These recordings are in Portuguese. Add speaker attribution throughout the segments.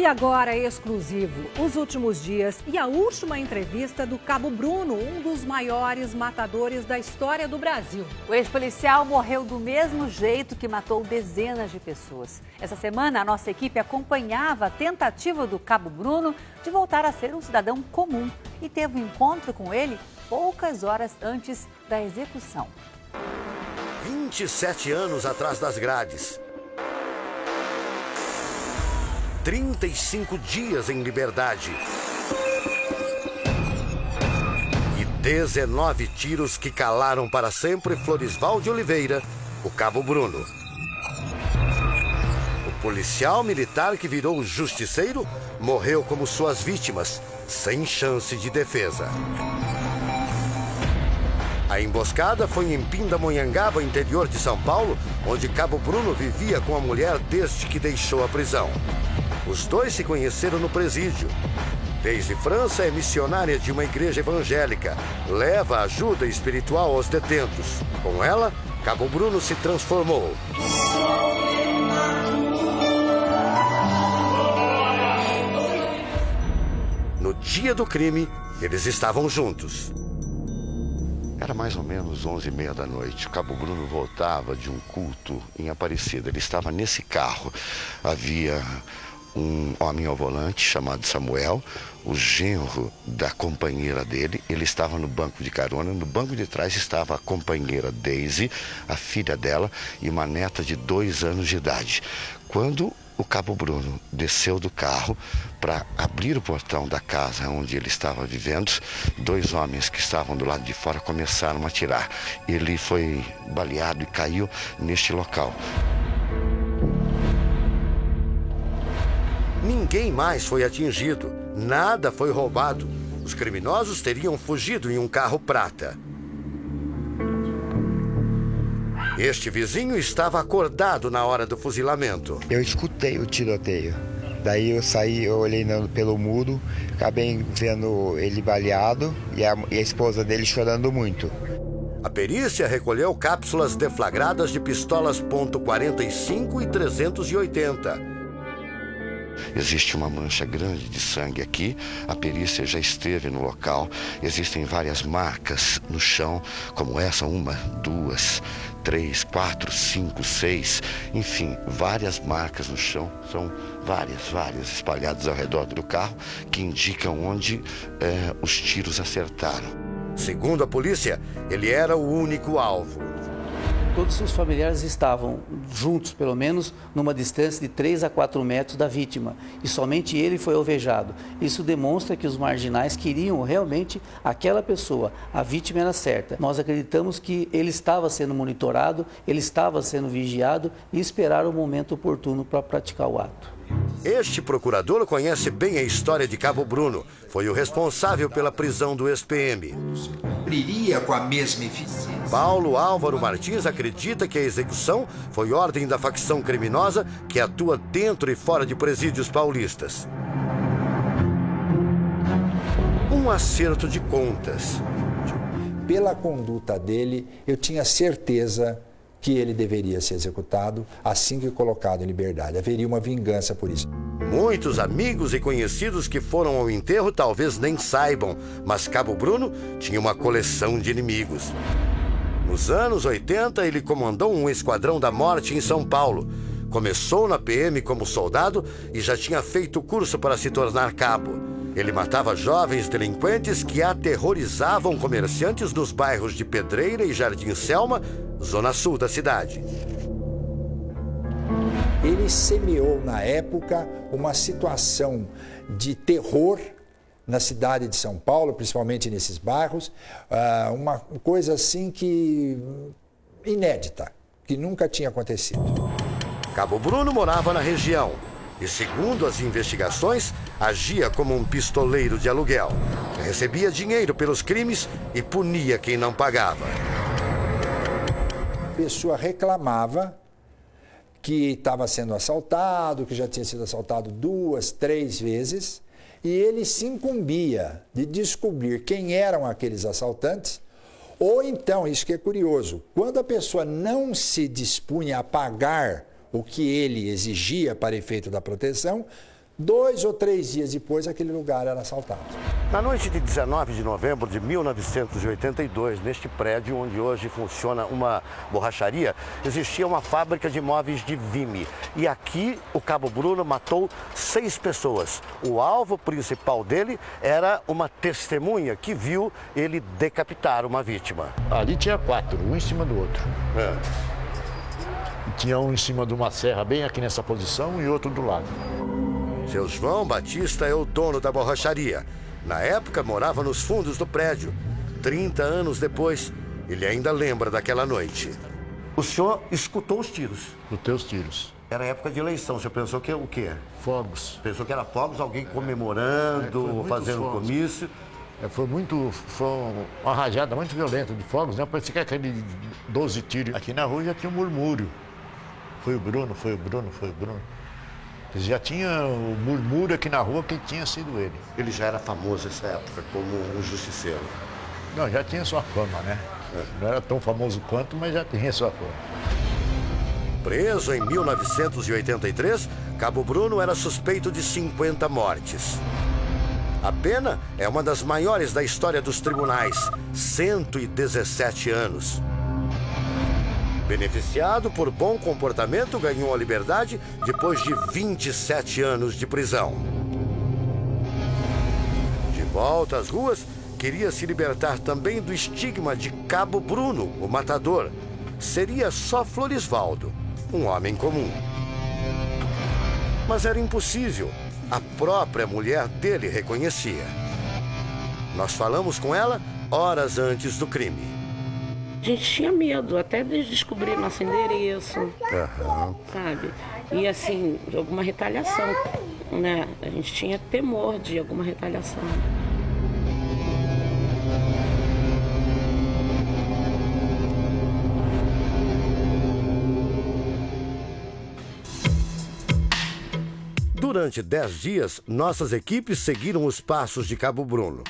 Speaker 1: E agora, exclusivo, os últimos dias e a última entrevista do Cabo Bruno, um dos maiores matadores da história do Brasil.
Speaker 2: O ex-policial morreu do mesmo jeito que matou dezenas de pessoas. Essa semana, a nossa equipe acompanhava a tentativa do Cabo Bruno de voltar a ser um cidadão comum e teve um encontro com ele poucas horas antes da execução.
Speaker 3: 27 anos atrás das grades. 35 dias em liberdade. E 19 tiros que calaram para sempre Florisval de Oliveira, o Cabo Bruno. O policial militar que virou justiceiro morreu como suas vítimas, sem chance de defesa. A emboscada foi em Pindamonhangaba, interior de São Paulo, onde Cabo Bruno vivia com a mulher desde que deixou a prisão. Os dois se conheceram no presídio. Desde França, é missionária de uma igreja evangélica. Leva ajuda espiritual aos detentos. Com ela, Cabo Bruno se transformou. No dia do crime, eles estavam juntos. Era mais ou menos 11h30 da noite. O Cabo Bruno voltava de um culto em Aparecida. Ele estava nesse carro. Havia um homem ao volante chamado Samuel, o genro da companheira dele. Ele estava no banco de carona. No banco de trás estava a companheira Daisy, a filha dela, e uma neta de 2 anos de idade. Quando o Cabo Bruno desceu do carro para abrir o portão da casa onde ele estava vivendo, 2 homens que estavam do lado de fora começaram a atirar. Ele foi baleado e caiu neste local. Ninguém mais foi atingido, nada foi roubado. Os criminosos teriam fugido em um carro prata. Este vizinho estava acordado na hora do fuzilamento.
Speaker 4: Eu escutei o tiroteio. Daí eu saí, eu olhei pelo muro, acabei vendo ele baleado e a esposa dele chorando muito.
Speaker 3: A perícia recolheu cápsulas deflagradas de pistolas .45 e 380. Existe uma mancha grande de sangue aqui, a perícia já esteve no local. Existem várias marcas no chão, como essa, 1, 2, 3, 4, 5, 6, enfim, várias marcas no chão. São várias espalhadas ao redor do carro, que indicam onde os tiros acertaram. Segundo a polícia, ele era o único alvo.
Speaker 5: Todos os seus familiares estavam juntos, pelo menos, numa distância de 3 a 4 metros da vítima. E somente ele foi alvejado. Isso demonstra que os marginais queriam realmente aquela pessoa. A vítima era certa. Nós acreditamos que ele estava sendo monitorado, ele estava sendo vigiado e esperaram o momento oportuno para praticar o ato.
Speaker 3: Este procurador conhece bem a história de Cabo Bruno. Foi o responsável pela prisão do ex-PM.
Speaker 6: Cumpriria com a mesma eficiência.
Speaker 3: Paulo Álvaro Martins acredita que a execução foi ordem da facção criminosa que atua dentro e fora de presídios paulistas. Um acerto de contas.
Speaker 7: Pela conduta dele, eu tinha certeza que ele deveria ser executado assim que colocado em liberdade. Haveria uma vingança por isso.
Speaker 3: Muitos amigos e conhecidos que foram ao enterro talvez nem saibam, mas Cabo Bruno tinha uma coleção de inimigos. Nos anos 80, ele comandou um esquadrão da morte em São Paulo. Começou na PM como soldado e já tinha feito curso para se tornar cabo. Ele matava jovens delinquentes que aterrorizavam comerciantes nos bairros de Pedreira e Jardim Selma, zona sul da cidade.
Speaker 7: Ele semeou, na época, uma situação de terror na cidade de São Paulo, principalmente nesses bairros, uma coisa assim que inédita, que nunca tinha acontecido.
Speaker 3: Cabo Bruno morava na região e, segundo as investigações, agia como um pistoleiro de aluguel. Recebia dinheiro pelos crimes e punia quem não pagava.
Speaker 7: A pessoa reclamava que estava sendo assaltado, que já tinha sido assaltado 2, 3 vezes, e ele se incumbia de descobrir quem eram aqueles assaltantes, ou então, isso que é curioso, quando a pessoa não se dispunha a pagar o que ele exigia para efeito da proteção, 2 ou 3 dias depois, aquele lugar era assaltado.
Speaker 3: Na noite de 19 de novembro de 1982, neste prédio onde hoje funciona uma borracharia, existia uma fábrica de móveis de Vimy. E aqui o Cabo Bruno matou 6 pessoas. O alvo principal dele era uma testemunha que viu ele decapitar uma vítima.
Speaker 8: Ali tinha 4, um em cima do outro. Tinha um em cima de uma serra bem aqui nessa posição e outro do lado.
Speaker 3: Seu João Batista é o dono da borracharia. Na época, morava nos fundos do prédio. 30 anos depois, ele ainda lembra daquela noite. O senhor escutou os tiros?
Speaker 8: Os teus tiros.
Speaker 3: Era época de eleição. O senhor pensou que o quê?
Speaker 8: Fogos.
Speaker 3: Pensou que era fogos, alguém comemorando, fazendo um comício?
Speaker 8: Foi uma rajada muito violenta de fogos, né? Parecia que aquele 12 tiros. Aqui na rua já tinha um murmúrio. Foi o Bruno, foi o Bruno, foi o Bruno. Já tinha o murmúrio aqui na rua que tinha sido ele.
Speaker 3: Ele já era famoso nessa época como um justiceiro?
Speaker 8: Não, já tinha sua fama, né? Não era tão famoso quanto, mas já tinha sua fama.
Speaker 3: Preso em 1983, Cabo Bruno era suspeito de 50 mortes. A pena é uma das maiores da história dos tribunais, 117 anos. Beneficiado por bom comportamento, ganhou a liberdade depois de 27 anos de prisão. De volta às ruas, queria se libertar também do estigma de Cabo Bruno, o matador. Seria só Florisvaldo, um homem comum. Mas era impossível. A própria mulher dele reconhecia. Nós falamos com ela horas antes do crime.
Speaker 9: A gente tinha medo até de descobrir nosso endereço, sabe? E assim, de alguma retaliação, né? A gente tinha temor de alguma retaliação.
Speaker 3: Durante 10 dias, nossas equipes seguiram os passos de Cabo Bruno.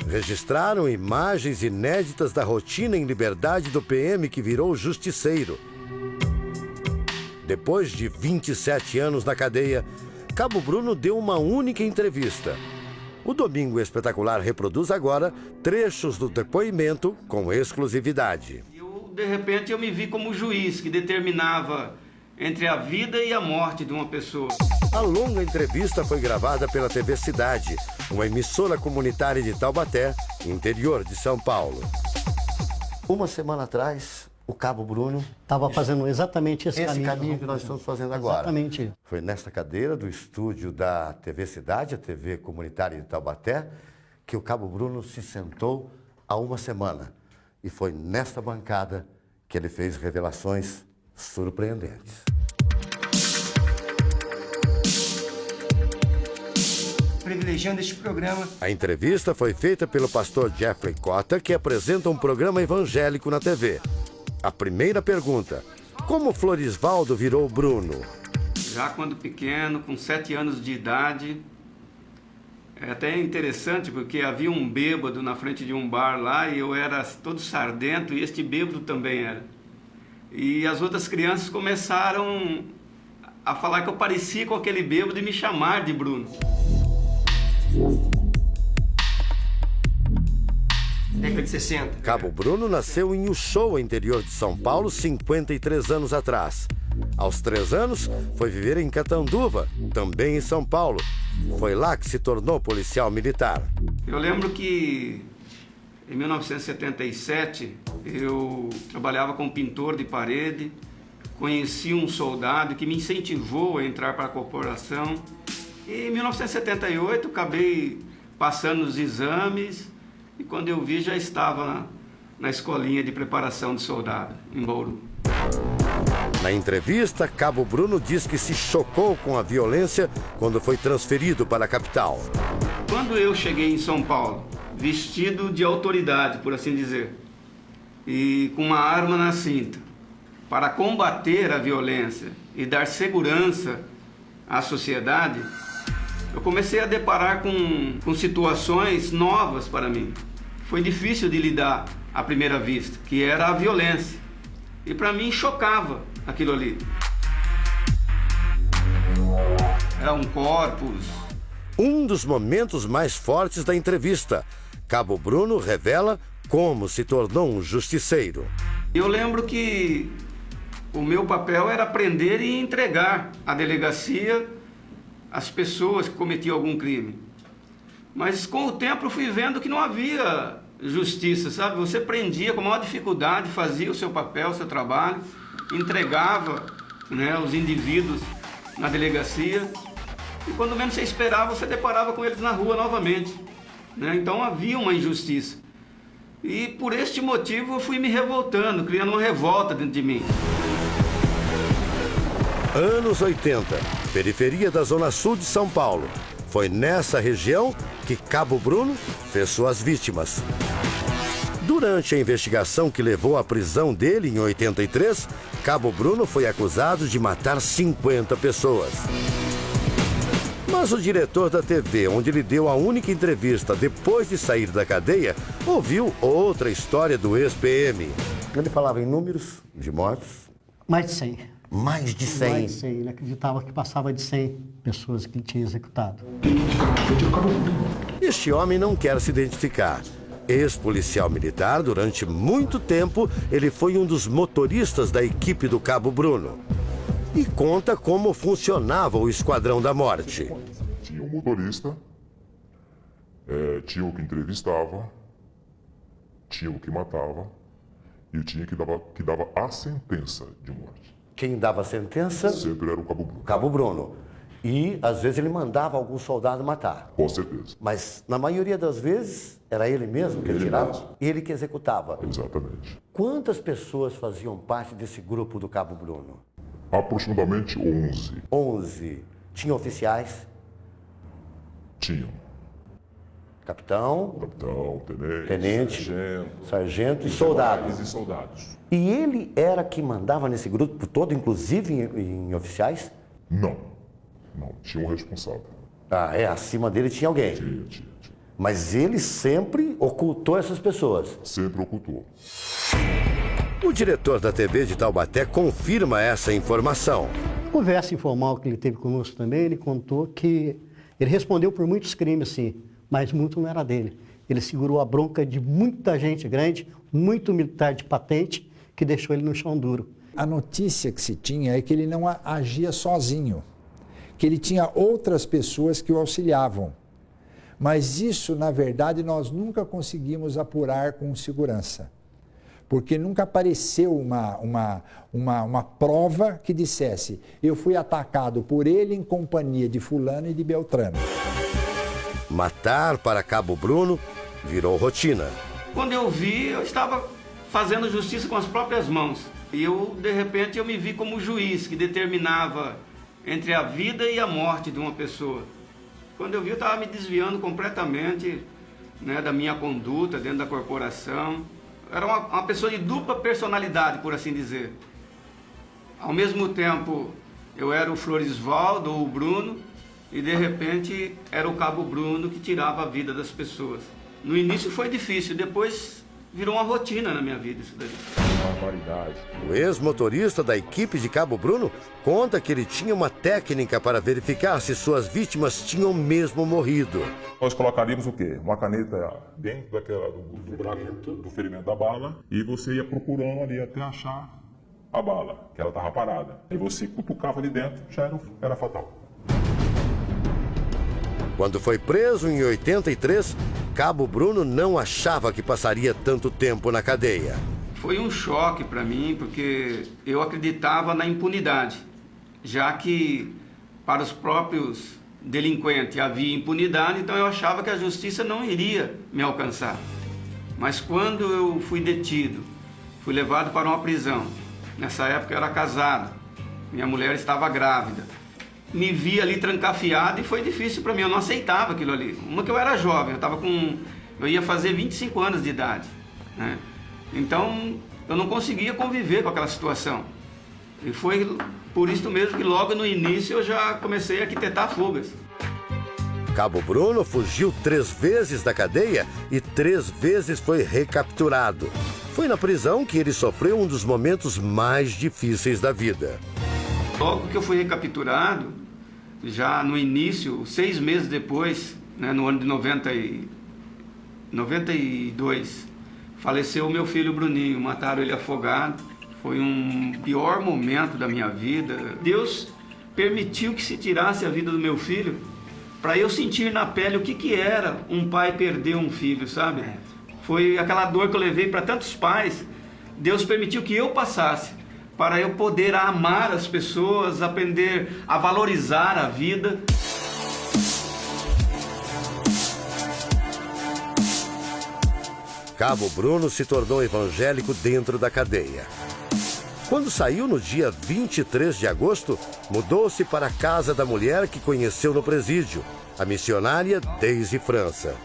Speaker 3: Registraram imagens inéditas da rotina em liberdade do PM que virou justiceiro. Depois de 27 anos na cadeia, Cabo Bruno deu uma única entrevista. O Domingo Espetacular reproduz agora trechos do depoimento com exclusividade.
Speaker 10: De repente, eu me vi como juiz que determinava entre a vida e a morte de uma pessoa.
Speaker 3: A longa entrevista foi gravada pela TV Cidade, uma emissora comunitária de Taubaté, interior de São Paulo. Uma semana atrás, o Cabo Bruno
Speaker 11: estava fazendo exatamente esse
Speaker 3: caminho que nós estamos fazendo agora.
Speaker 11: Exatamente.
Speaker 3: Foi nesta cadeira do estúdio da TV Cidade, a TV comunitária de Taubaté, que o Cabo Bruno se sentou há uma semana. E foi nesta bancada que ele fez revelações surpreendentes.
Speaker 12: Privilegiando este programa.
Speaker 3: A entrevista foi feita pelo pastor Jeffrey Cota, que apresenta um programa evangélico na TV. A primeira pergunta: como Florisvaldo virou Bruno?
Speaker 10: Já quando pequeno, com 7 anos de idade, é até interessante porque havia um bêbado na frente de um bar lá e eu era todo sardento e este bêbado também era. E as outras crianças começaram a falar que eu parecia com aquele bêbado e me chamar de Bruno.
Speaker 12: Década de 60.
Speaker 3: Cabo Bruno nasceu em Uchoa, interior de São Paulo, 53 anos atrás. Aos 3 anos, foi viver em Catanduva, também em São Paulo. Foi lá que se tornou policial militar.
Speaker 10: Eu lembro que em 1977 eu trabalhava como pintor de parede, conheci um soldado que me incentivou a entrar para a corporação. E em 1978 acabei passando os exames e quando eu vi já estava na escolinha de preparação de soldado, em Bauru.
Speaker 3: Na entrevista, Cabo Bruno diz que se chocou com a violência quando foi transferido para a capital.
Speaker 10: Quando eu cheguei em São Paulo, vestido de autoridade, por assim dizer, e com uma arma na cinta, para combater a violência e dar segurança à sociedade, eu comecei a deparar com situações novas para mim. Foi difícil de lidar à primeira vista, que era a violência. E para mim chocava aquilo ali. Eram corpos.
Speaker 3: Um dos momentos mais fortes da entrevista. Cabo Bruno revela como se tornou um justiceiro.
Speaker 10: Eu lembro que o meu papel era prender e entregar à delegacia as pessoas que cometiam algum crime. Mas com o tempo eu fui vendo que não havia justiça, sabe? Você prendia com a maior dificuldade, fazia o seu papel, o seu trabalho, entregava, né, os indivíduos na delegacia e quando menos você esperava, você deparava com eles na rua novamente, né? Então havia uma injustiça. E por este motivo eu fui me revoltando, criando uma revolta dentro de mim.
Speaker 3: Anos 80, periferia da Zona Sul de São Paulo. Foi nessa região que Cabo Bruno fez suas vítimas. Durante a investigação que levou à prisão dele em 83, Cabo Bruno foi acusado de matar 50 pessoas. Mas o diretor da TV, onde ele deu a única entrevista depois de sair da cadeia, ouviu outra história do ex-PM. Ele falava em números de mortos?
Speaker 11: Mais de 100.
Speaker 3: Mais de 100?
Speaker 11: Mais de 100. Ele acreditava que passava de 100 pessoas que ele tinha executado.
Speaker 3: Este homem não quer se identificar. Ex-policial militar, durante muito tempo, ele foi um dos motoristas da equipe do Cabo Bruno. E conta como funcionava o Esquadrão da Morte.
Speaker 13: Tinha um motorista, tinha o que entrevistava, tinha o que matava e tinha que dava a sentença de morte.
Speaker 3: Quem dava a sentença?
Speaker 13: Sempre era o Cabo Bruno.
Speaker 3: Cabo Bruno. E, às vezes, ele mandava algum soldado matar.
Speaker 13: Com certeza.
Speaker 3: Mas, na maioria das vezes, era ele mesmo que atirava?
Speaker 13: Mesmo.
Speaker 3: Ele que executava?
Speaker 13: Exatamente.
Speaker 3: Quantas pessoas faziam parte desse grupo do Cabo Bruno?
Speaker 13: Aproximadamente 11.
Speaker 3: 11. Tinha oficiais?
Speaker 13: Tinham.
Speaker 3: Capitão?
Speaker 13: Capitão,
Speaker 3: tenente, sargento e
Speaker 13: soldados.
Speaker 3: E ele era que mandava nesse grupo todo, inclusive em oficiais?
Speaker 13: Não. Não, tinha um responsável.
Speaker 3: Ah, acima dele tinha alguém?
Speaker 13: Tinha.
Speaker 3: Mas ele sempre ocultou essas pessoas?
Speaker 13: Sempre ocultou.
Speaker 3: O diretor da TV de Taubaté confirma essa informação.
Speaker 11: Conversa informal que ele teve conosco também, ele contou que ele respondeu por muitos crimes, sim, mas muito não era dele. Ele segurou a bronca de muita gente grande, muito militar de patente, que deixou ele no chão duro.
Speaker 7: A notícia que se tinha é que ele não agia sozinho, que ele tinha outras pessoas que o auxiliavam. Mas isso, na verdade, nós nunca conseguimos apurar com segurança. Porque nunca apareceu uma prova que dissesse: eu fui atacado por ele em companhia de fulano e de Beltrano.
Speaker 3: Matar para Cabo Bruno virou rotina.
Speaker 10: Quando eu vi, eu estava fazendo justiça com as próprias mãos. E de repente, eu me vi como juiz que determinava entre a vida e a morte de uma pessoa. Quando eu vi, eu estava me desviando completamente, né, da minha conduta dentro da corporação. Era uma pessoa de dupla personalidade, por assim dizer. Ao mesmo tempo, eu era o Florisvaldo ou o Bruno, e de repente era o Cabo Bruno que tirava a vida das pessoas. No início foi difícil, depois virou uma rotina na minha vida isso daí.
Speaker 3: O ex-motorista da equipe de Cabo Bruno conta que ele tinha uma técnica para verificar se suas vítimas tinham mesmo morrido.
Speaker 13: Nós colocaríamos o quê? Uma caneta dentro do buraco do ferimento da bala e você ia procurando ali até achar a bala, que ela estava parada. E você cutucava ali dentro, já era fatal.
Speaker 3: Quando foi preso em 83, Cabo Bruno não achava que passaria tanto tempo na cadeia.
Speaker 10: Foi um choque para mim, porque eu acreditava na impunidade, já que para os próprios delinquentes havia impunidade, então eu achava que a justiça não iria me alcançar. Mas quando eu fui detido, fui levado para uma prisão, nessa época eu era casado, minha mulher estava grávida, me vi ali trancafiado e foi difícil para mim, eu não aceitava aquilo ali. Uma que eu era jovem, eu ia fazer 25 anos de idade, né? Então eu não conseguia conviver com aquela situação. E foi por isso mesmo que logo no início eu já comecei a arquitetar fugas.
Speaker 3: Cabo Bruno fugiu 3 vezes da cadeia e 3 vezes foi recapturado. Foi na prisão que ele sofreu um dos momentos mais difíceis da vida.
Speaker 10: Logo que eu fui recapturado, já no início, 6 meses depois, né, no ano de 92, faleceu o meu filho Bruninho, mataram ele afogado. Foi um pior momento da minha vida. Deus permitiu que se tirasse a vida do meu filho para eu sentir na pele o que era um pai perder um filho, sabe? Foi aquela dor que eu levei para tantos pais. Deus permitiu que eu passasse para eu poder amar as pessoas, aprender a valorizar a vida.
Speaker 3: Cabo Bruno se tornou evangélico dentro da cadeia. Quando saiu no dia 23 de agosto, mudou-se para a casa da mulher que conheceu no presídio, a missionária Deise França.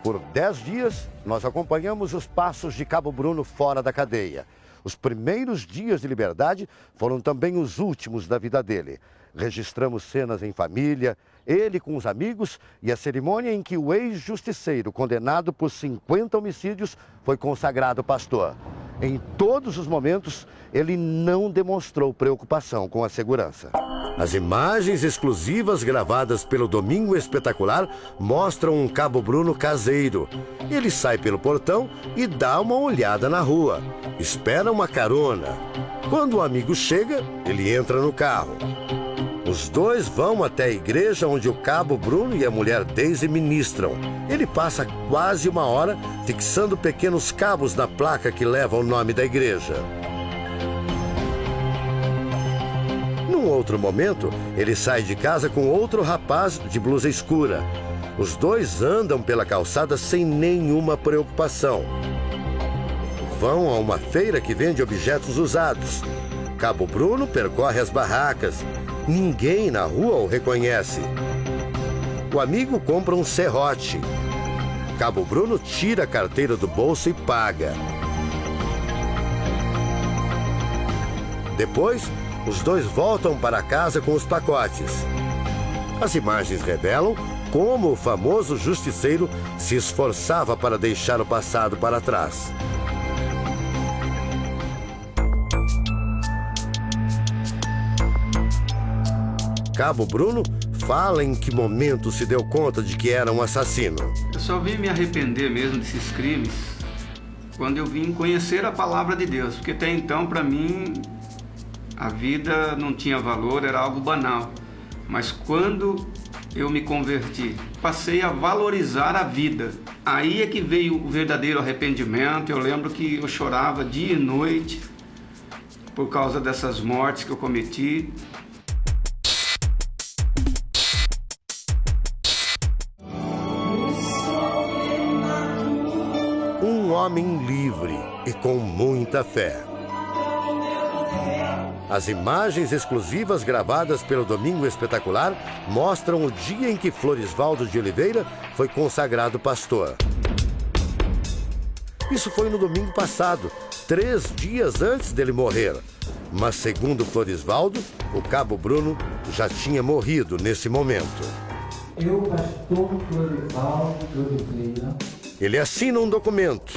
Speaker 3: Por 10 dias, nós acompanhamos os passos de Cabo Bruno fora da cadeia. Os primeiros dias de liberdade foram também os últimos da vida dele. Registramos cenas em família, ele com os amigos e a cerimônia em que o ex-justiceiro, condenado por 50 homicídios, foi consagrado pastor. Em todos os momentos, ele não demonstrou preocupação com a segurança. As imagens exclusivas gravadas pelo Domingo Espetacular mostram um Cabo Bruno caseiro. Ele sai pelo portão e dá uma olhada na rua. Espera uma carona. Quando o amigo chega, ele entra no carro. Os dois vão até a igreja onde o Cabo Bruno e a mulher Deise ministram. Ele passa quase 1 hora fixando pequenos cabos na placa que leva o nome da igreja. Num outro momento, ele sai de casa com outro rapaz de blusa escura. Os dois andam pela calçada sem nenhuma preocupação. Vão a uma feira que vende objetos usados. Cabo Bruno percorre as barracas. Ninguém na rua o reconhece. O amigo compra um serrote. Cabo Bruno tira a carteira do bolso e paga. Depois, os dois voltam para casa com os pacotes. As imagens revelam como o famoso justiceiro se esforçava para deixar o passado para trás. Cabo Bruno fala em que momento se deu conta de que era um assassino.
Speaker 10: Eu só vim me arrepender mesmo desses crimes quando eu vim conhecer a palavra de Deus, porque até então, para mim, a vida não tinha valor, era algo banal. Mas quando eu me converti, passei a valorizar a vida. Aí é que veio o verdadeiro arrependimento. Eu lembro que eu chorava dia e noite por causa dessas mortes que eu cometi.
Speaker 3: Um homem livre e com muita fé. As imagens exclusivas gravadas pelo Domingo Espetacular mostram o dia em que Florisvaldo de Oliveira foi consagrado pastor. Isso foi no domingo passado, 3 dias antes dele morrer. Mas, segundo Florisvaldo, o Cabo Bruno já tinha morrido nesse momento.
Speaker 14: Eu, pastor Florisvaldo de Oliveira.
Speaker 3: Ele assina um documento.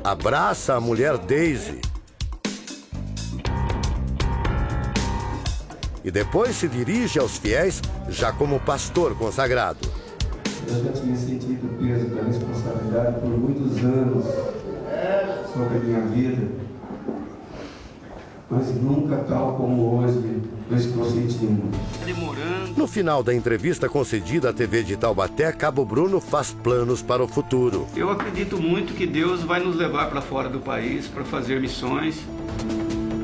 Speaker 3: Abraça a mulher Deise. E depois se dirige aos fiéis já como pastor consagrado.
Speaker 14: Eu já tinha sentido o peso da responsabilidade por muitos anos sobre a minha vida, mas nunca tal como hoje eu estou sentindo.
Speaker 3: No final da entrevista concedida à TV de Taubaté, Cabo Bruno faz planos para o futuro.
Speaker 10: Eu acredito muito que Deus vai nos levar para fora do país para fazer missões.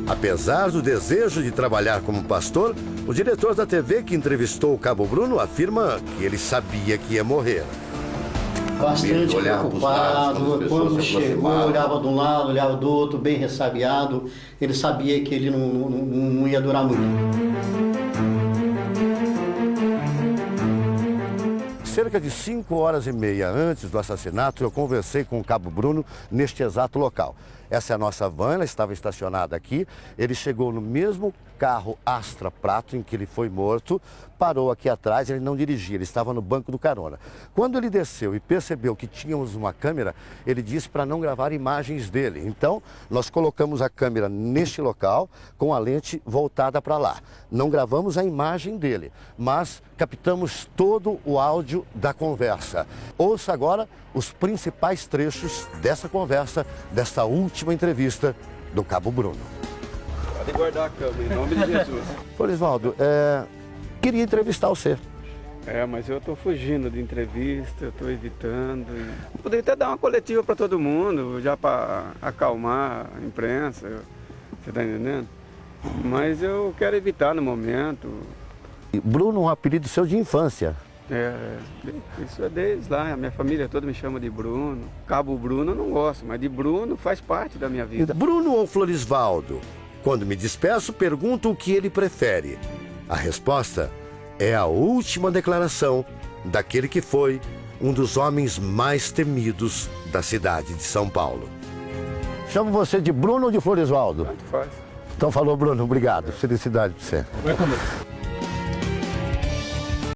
Speaker 3: Apesar do desejo de trabalhar como pastor, o diretor da TV que entrevistou o Cabo Bruno afirma que ele sabia que ia morrer.
Speaker 11: Bastante preocupado, quando chegou, olhava de um lado, olhava do outro, bem ressabiado. Ele sabia que ele não ia durar muito.
Speaker 3: Cerca de 5 horas e meia antes do assassinato, eu conversei com o Cabo Bruno neste exato local. Essa é a nossa van, ela estava estacionada aqui. Ele chegou no mesmo carro Astra Prato em que ele foi morto, parou aqui atrás, ele não dirigia, ele estava no banco do carona. Quando ele desceu e percebeu que tínhamos uma câmera, ele disse para não gravar imagens dele. Então, nós colocamos a câmera neste local com a lente voltada para lá. Não gravamos a imagem dele, mas captamos todo o áudio da conversa. Ouça agora os principais trechos dessa conversa, dessa última entrevista do Cabo Bruno.
Speaker 15: Pode guardar a câmera, em nome de Jesus.
Speaker 3: Florisvaldo, queria entrevistar você.
Speaker 15: Mas eu estou fugindo de entrevista, eu estou evitando. Poderia até dar uma coletiva para todo mundo, já para acalmar a imprensa, você está entendendo? Mas eu quero evitar no momento.
Speaker 3: Bruno é um apelido seu de infância.
Speaker 15: Isso é desde lá, a minha família toda me chama de Bruno. Cabo Bruno eu não gosto, mas de Bruno faz parte da minha vida.
Speaker 3: Bruno ou Florisvaldo? Quando me despeço, pergunto o que ele prefere. A resposta é a última declaração daquele que foi um dos homens mais temidos da cidade de São Paulo. Chamo você de Bruno ou de Florisvaldo?
Speaker 15: Tanto faz.
Speaker 3: Então falou, Bruno, obrigado. Felicidade para você.
Speaker 15: Vai comer.